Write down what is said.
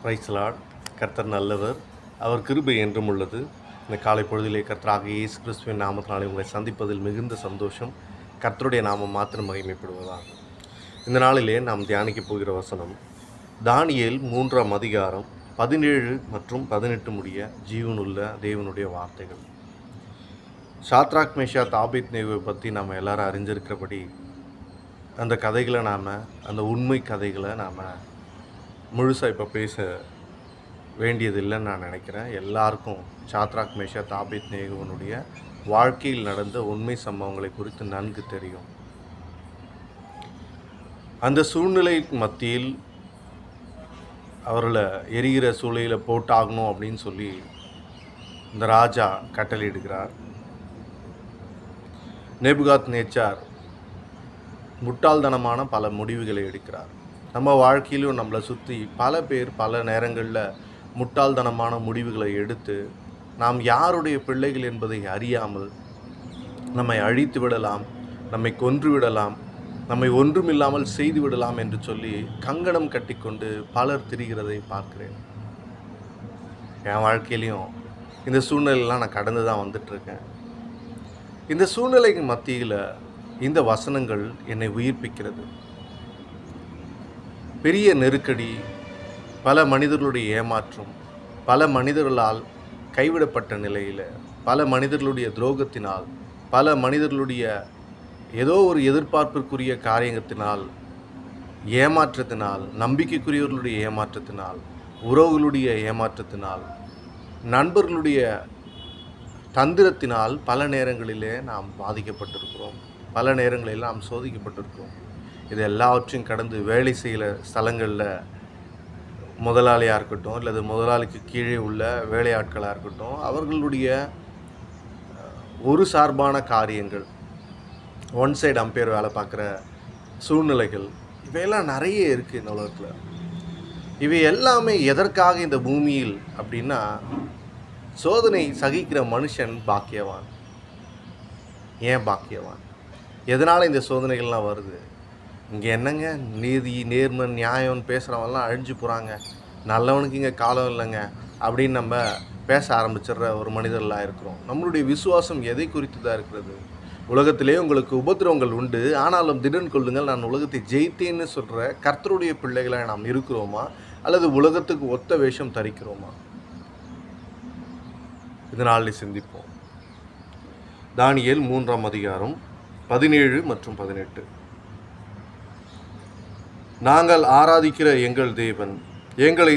Price Lord. கர்த்தர் நல்லவர், அவர் கிருபை என்றும் உள்ளது. இந்த காலை பொழுதிலே கர்த்தராக இயேசு கிறிஸ்துவின் நாமத்தினாலே உங்களை சந்திப்பதில் மிகுந்த சந்தோஷம். கர்த்தருடைய நாமம் மாத்திரம் மகிமைப்படுவதாக. இந்த நாளிலே நாம் தியானிக்கப் போகிற வசனம் தானியேல் 3ஆம் அதிகாரம் 17 மற்றும் 18 முடிய ஜீவனுள்ள தேவனுடைய வார்த்தைகள். ஷாத்ராக் மேஷாக் ஆபேத்நேகோவை பற்றி நாம் எல்லாரும் அறிஞ்சிருக்கிறபடி அந்த கதைகளை அந்த உண்மை கதைகளை முழுசாக இப்போ பேச வேண்டியதில்லைன்னு நான் நினைக்கிறேன். எல்லாருக்கும் ஷாத்ராக் மேஷாக் ஆபேத்நேகோவினுடைய வாழ்க்கையில் நடந்த உண்மை சம்பவங்களை குறித்து நன்கு தெரியும். அந்த சூழ்நிலை மத்தியில் அவர்களை எரிகிற சூளையில் போட்டாகணும் அப்படின்னு சொல்லி இந்த ராஜா கட்டளையிடுகிறார். நேபுகாத்நேச்சார் முட்டாள்தனமான பல முடிவுகளை எடுக்கிறார். நம்ம வாழ்க்கையிலும் நம்மளை சுற்றி பல பேர் பல நேரங்களில் முட்டாள்தனமான முடிவுகளை எடுத்து நாம் யாருடைய பிள்ளைகள் என்பதை அறியாமல் நம்மை அழித்து விடலாம், நம்மை கொன்று விடலாம், நம்மை ஒன்றுமில்லாமல் செய்து விடலாம் என்று சொல்லி கங்கணம் கட்டிக்கொண்டு பலர் திரிகிறதை பார்க்கிறேன். என் வாழ்க்கையிலையும் இந்த சூழ்நிலையெல்லாம் நான் கடந்து தான் வந்துட்டுருக்கேன். இந்த சூழ்நிலைக்கு மத்தியில் இந்த வசனங்கள் என்னை உயிர்ப்பிக்கிறது. பெரிய நெருக்கடி, பல மனிதர்களுடைய ஏமாற்றம், பல மனிதர்களால் கைவிடப்பட்ட நிலையில், பல மனிதர்களுடைய துரோகத்தினால், பல மனிதர்களுடைய ஏதோ ஒரு எதிர்பார்ப்பிற்குரிய காரியத்தினால், ஏமாற்றத்தினால், நம்பிக்கைக்குரியவர்களுடைய ஏமாற்றத்தினால், உறவுகளுடைய ஏமாற்றத்தினால், நண்பர்களுடைய தந்திரத்தினால் பல நேரங்களிலே நாம் பாதிக்கப்பட்டிருக்கிறோம். பல நேரங்களில் நாம் சோதிக்கப்பட்டிருக்கிறோம். இது எல்லாவற்றையும் கடந்து வேலை செய்கிற ஸ்தலங்களில் முதலாளியாக இருக்கட்டும், அல்லது முதலாளிக்கு கீழே உள்ள வேலையாட்களாக இருக்கட்டும், அவர்களுடைய ஒரு சார்பான காரியங்கள், ஒன் சைடு அம்பையர் வேலை பார்க்குற சூழ்நிலைகள், இவையெல்லாம் நிறைய இருக்குது இந்த உலகத்தில். இவை எல்லாமே எதற்காக இந்த பூமியில் அப்படின்னா, சோதனை சகிக்கிற மனுஷன் பாக்கியவான். ஏன் பாக்கியவான்? எதனால் இந்த சோதனைகள்லாம் வருது? இங்கே என்னங்க நீதி, நேர்மை, நியாயம்னு பேசுகிறவங்கலாம் அழிஞ்சு போகிறாங்க, நல்லவனுக்கு இங்கே காலம் இல்லைங்க அப்படின்னு நம்ம பேச ஆரம்பிச்சிடுற ஒரு மனிதர்களாக இருக்கிறோம். நம்மளுடைய விசுவாசம் எதை குறித்து தான் இருக்கிறது? உலகத்திலே உங்களுக்கு உபத்திரவங்கள் உண்டு, ஆனாலும் திடன் கொள்ளுங்கள், நான் உலகத்தை ஜெயித்தேன்னு சொல்கிற கர்த்தருடைய பிள்ளைகளாக நாம் இருக்கிறோமா, அல்லது உலகத்துக்கு ஒத்த வேஷம் தரிக்கிறோமா? இதனால் சிந்திப்போம். தானியேல் 3ஆம் அதிகாரம் 17 மற்றும் 18. நாங்கள் ஆராதிக்கிற எங்கள் தேவன் எங்களை